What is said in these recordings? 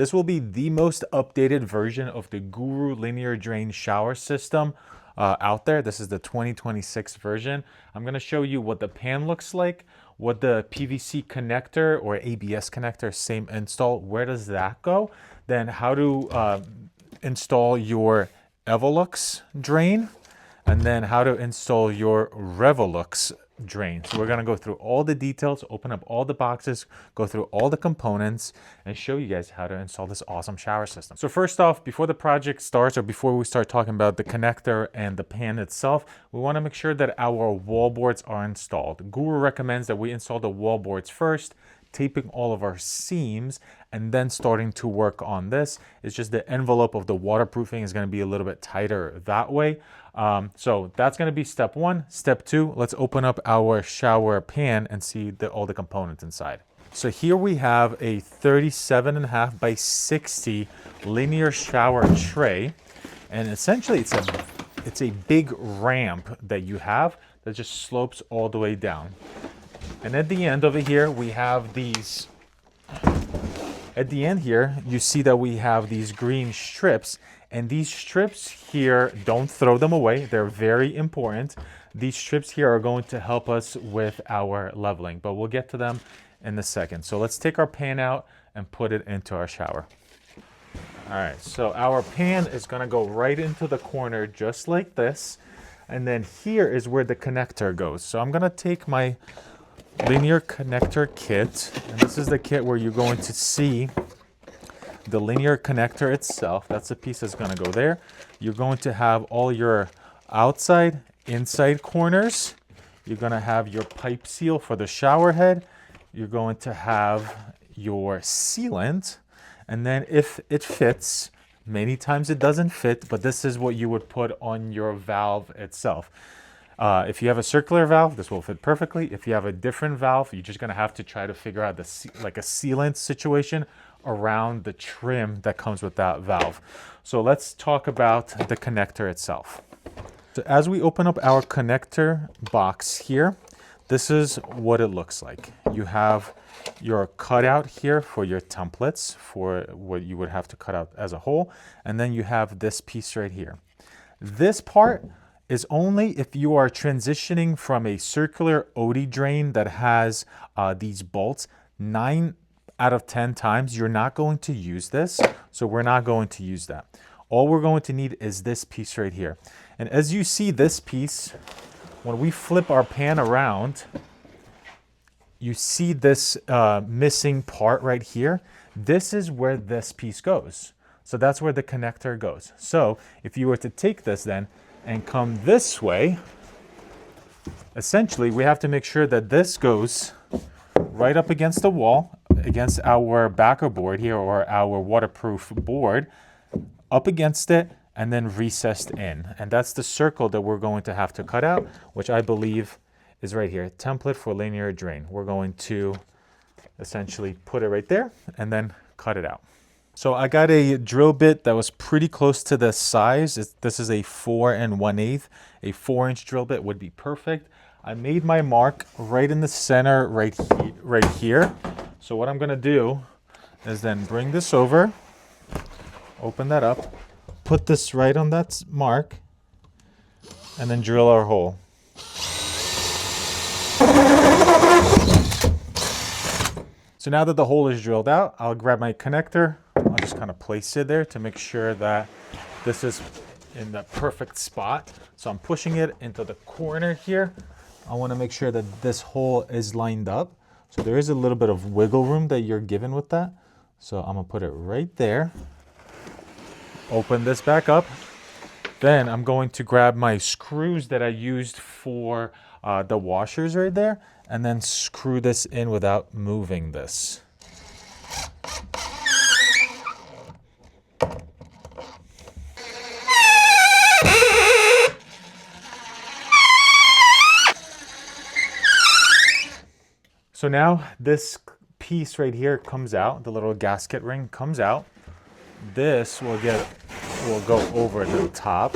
This will be the most updated version of the Guru linear drain shower system out there. This is the 2026 version. I'm going to show you what the pan looks like, what the PVC connector or ABS connector, same install, where does that go? Then how to install your Evolux drain, and then how to install your Revolux drain. So we're going to go through all the details, open up all the boxes, go through all the components, and show you guys how to install this awesome shower system. So first off, before the project starts, or before we start talking about the connector and the pan itself, we want to make sure that our wall boards are installed. Guru recommends that we install the wall boards first, taping all of our seams, and then starting to work on this. It's just the envelope of the waterproofing is going to be a little bit tighter that way. So that's going to be step one. Step two, let's open up our shower pan and see all the components inside. So here we have a 37.5 by 60 linear shower tray, and essentially it's a big ramp that you have that just slopes all the way down. And at the end over here, we have these, at the end here, you see that we have these green strips, and these strips here, don't throw them away. They're very important. These strips here are going to help us with our leveling, but we'll get to them in a second. So let's take our pan out and put it into our shower. All right, so our pan is gonna go right into the corner just like this. And then here is where the connector goes. So I'm gonna take my linear connector kit, and this is the kit where you're going to see the linear connector itself. That's the piece that's going to go there. You're going to have all your outside, inside corners. You're going to have your pipe seal for the shower head. You're going to have your sealant, and then if it fits, many times it doesn't fit, but this is what you would put on your valve itself. If you have a circular valve, this will fit perfectly. If you have a different valve, you're just going to have to try to figure out like a sealant situation around the trim that comes with that valve. So let's talk about the connector itself. So as we open up our connector box here, this is what it looks like. You have your cutout here for your templates for what you would have to cut out as a whole. And then you have this piece right here. This part is only if you are transitioning from a circular OD drain that has these bolts. 9 out of 10 times you're not going to use this, so we're not going to use that. All we're going to need is this piece right here. And as you see this piece, when we flip our pan around, you see this missing part right here. This is where this piece goes. So that's where the connector goes. So if you were to take this then and come this way, essentially we have to make sure that this goes right up against the wall, against our backer board here, or our waterproof board, up against it, and then recessed in. And that's the circle that we're going to have to cut out, which I believe is right here, template for linear drain. We're going to essentially put it right there and then cut it out. So I got a drill bit that was pretty close to the size. This is a 4 1/8. A 4-inch drill bit would be perfect. I made my mark right in the center right here. So what I'm gonna do is then bring this over, open that up, put this right on that mark, and then drill our hole. So now that the hole is drilled out, I'll grab my connector. I'll just kind of place it there to make sure that this is in the perfect spot. So I'm pushing it into the corner here. I want to make sure that this hole is lined up. So there is a little bit of wiggle room that you're given with that. So I'm gonna put it right there. Open this back up. Then I'm going to grab my screws that I used for the washers right there, and then screw this in without moving this. So now this piece right here comes out, the little gasket ring comes out. This will go over the top,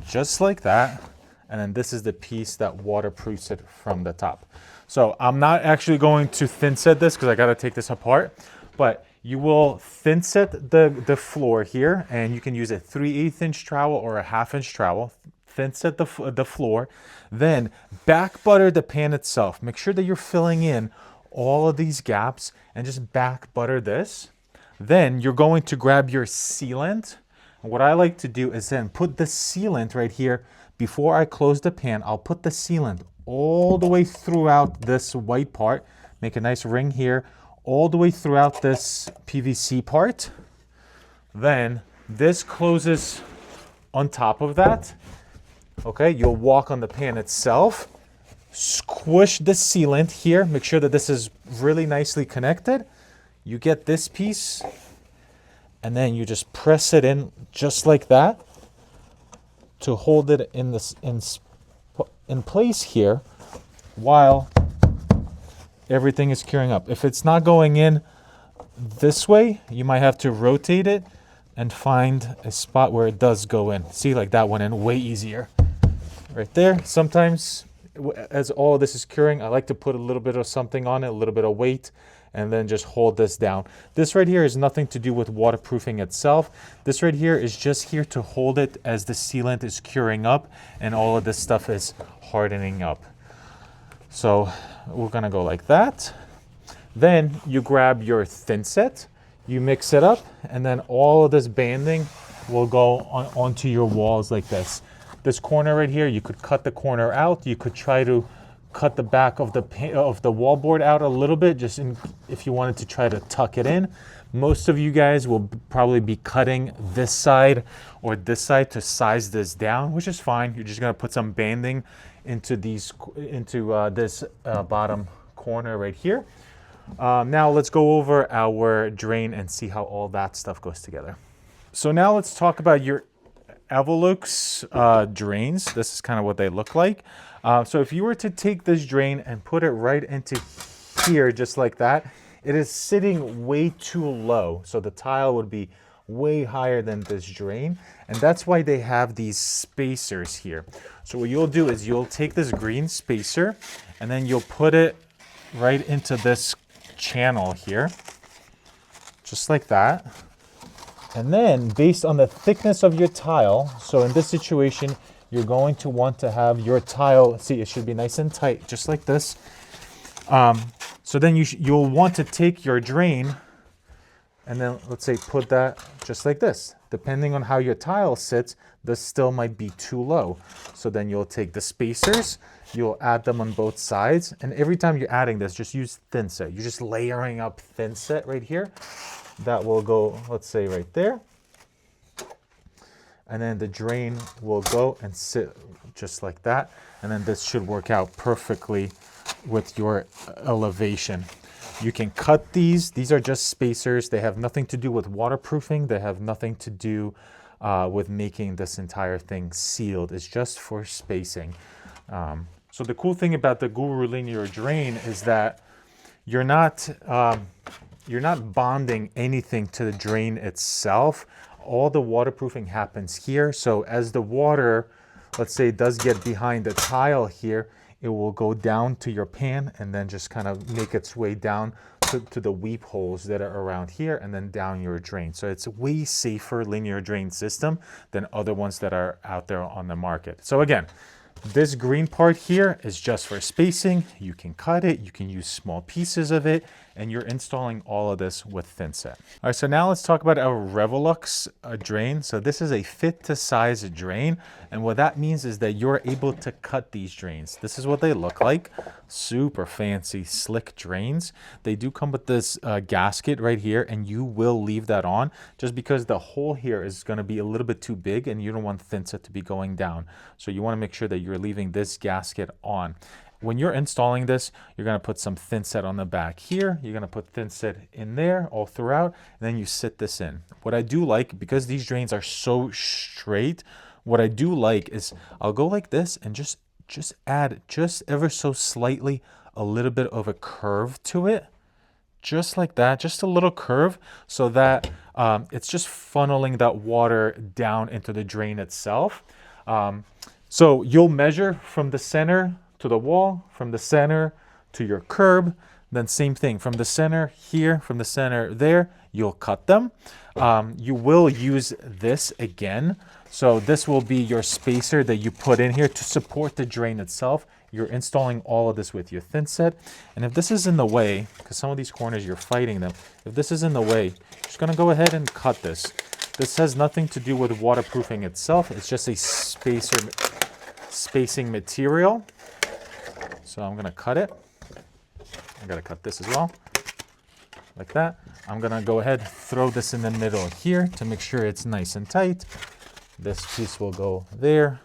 just like that. And then this is the piece that waterproofs it from the top. So I'm not actually going to thin set this because I got to take this apart. But You will thin set the floor here, and you can use a 3/8 inch trowel or a 1/2 inch trowel. Thin set the floor, then back butter the pan itself. Make sure that you're filling in all of these gaps and just back butter this. Then you're going to grab your sealant. And what I like to do is then put the sealant right here. Before I close the pan, I'll put the sealant all the way throughout this white part. Make a nice ring here, all the way throughout this PVC part. Then this closes on top of that. Okay, you'll walk on the pan itself, squish the sealant here, make sure that this is really nicely connected. You get this piece, and then you just press it in just like that to hold it in place here while everything is curing up. If it's not going in this way, you might have to rotate it and find a spot where it does go in. See, like that went in way easier. Right there. Sometimes as all of this is curing, I like to put a little bit of something on it, a little bit of weight, and then just hold this down. This right here is nothing to do with waterproofing itself. This right here is just here to hold it as the sealant is curing up and all of this stuff is hardening up. So we're gonna go like that. Then you grab your thin set, you mix it up, and then all of this banding will go onto your walls like this. This corner right here, you could cut the corner out. You could try to cut the back of the wallboard out a little bit, just if you wanted to try to tuck it in. Most of you guys will probably be cutting this side or this side to size this down, which is fine. You're just gonna put some banding into this bottom corner right here. Now let's go over our drain and see how all that stuff goes together. So now let's talk about your Evolux drains. This is kind of what they look like. So if you were to take this drain and put it right into here, just like that, it is sitting way too low. So the tile would be way higher than this drain. And that's why they have these spacers here. So what you'll do is you'll take this green spacer and then you'll put it right into this channel here, just like that. And then based on the thickness of your tile, so in this situation, you're going to want to have your tile, see, it should be nice and tight, just like this. So then you'll want to take your drain and then let's say put that just like this. Depending on how your tile sits, this still might be too low. So then you'll take the spacers, you'll add them on both sides. And every time you're adding this, just use thin set. You're just layering up thin set right here. That will go, let's say right there. And then the drain will go and sit just like that. And then this should work out perfectly with your elevation. You can cut these. These are just spacers. They have nothing to do with waterproofing. They have nothing to do with making this entire thing sealed. It's just for spacing. So the cool thing about the Guru Linear Drain is that you're not bonding anything to the drain itself. All the waterproofing happens here. So as the water, let's say, does get behind the tile here, it will go down to your pan and then just kind of make its way down to the weep holes that are around here and then down your drain. So it's a way safer linear drain system than other ones that are out there on the market. So again, this green part here is just for spacing. You can cut it, you can use small pieces of it, and you're installing all of this with thin set. All right, so now let's talk about our Revolux drain. So this is a fit to size drain. And what that means is that you're able to cut these drains. This is what they look like. Super fancy, slick drains. They do come with this gasket right here, and you will leave that on just because the hole here is gonna be a little bit too big and you don't want thin set to be going down. So you wanna make sure that you're leaving this gasket on. When you're installing this, you're going to put some thin set on the back here. You're going to put thin set in there all throughout, and then you sit this in. What I do like, because these drains are so straight, what I do like is I'll go like this and just add just ever so slightly a little bit of a curve to it. Just like that, just a little curve, so that it's just funneling that water down into the drain itself. So you'll measure from the center to the wall, from the center to your curb, then same thing from the center here, from the center there, you'll cut them. You will use this again. So this will be your spacer that you put in here to support the drain itself. You're installing all of this with your thin set. And if this is in the way, because some of these corners you're fighting them, if this is in the way, you're just gonna go ahead and cut this. This has nothing to do with waterproofing itself. It's just a spacing material. So I'm gonna cut it. I gotta cut this as well, like that. I'm gonna go ahead, throw this in the middle here to make sure it's nice and tight. This piece will go there.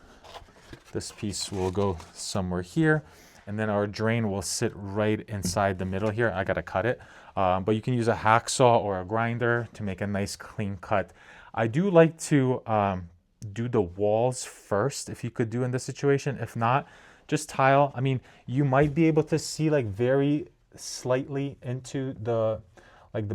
This piece will go somewhere here. And then our drain will sit right inside the middle here. I gotta cut it. But you can use a hacksaw or a grinder to make a nice clean cut. I do like to do the walls first if you could do in this situation. If not, just tile. I mean, you might be able to see like very slightly into the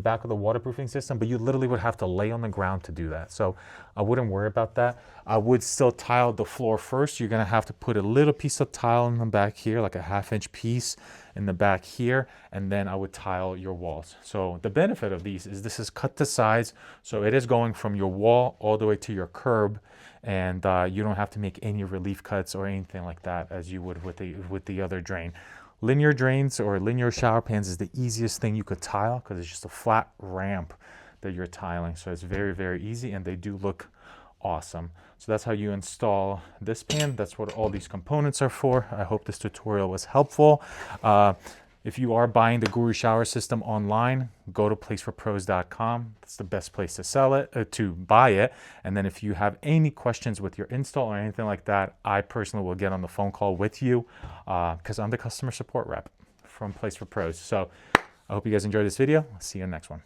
back of the waterproofing system, but you literally would have to lay on the ground to do that. So I wouldn't worry about that. I would still tile the floor first. You're gonna have to put a little piece of tile in the back here, like a 1/2 inch piece in the back here, and then I would tile your walls. So the benefit of these is this is cut to size, so it is going from your wall all the way to your curb, and you don't have to make any relief cuts or anything like that as you would with the other drain. Linear drains or linear shower pans is the easiest thing you could tile because it's just a flat ramp that you're tiling. So it's very, very easy, and they do look awesome. So that's how you install this pan. That's what all these components are for. I hope this tutorial was helpful. If you are buying the Guru shower system online, go to placeforpros.com. That's the best place to sell it, to buy it. And then if you have any questions with your install or anything like that, I personally will get on the phone call with you because I'm the customer support rep from Place for Pros. So I hope you guys enjoyed this video. I'll see you in the next one.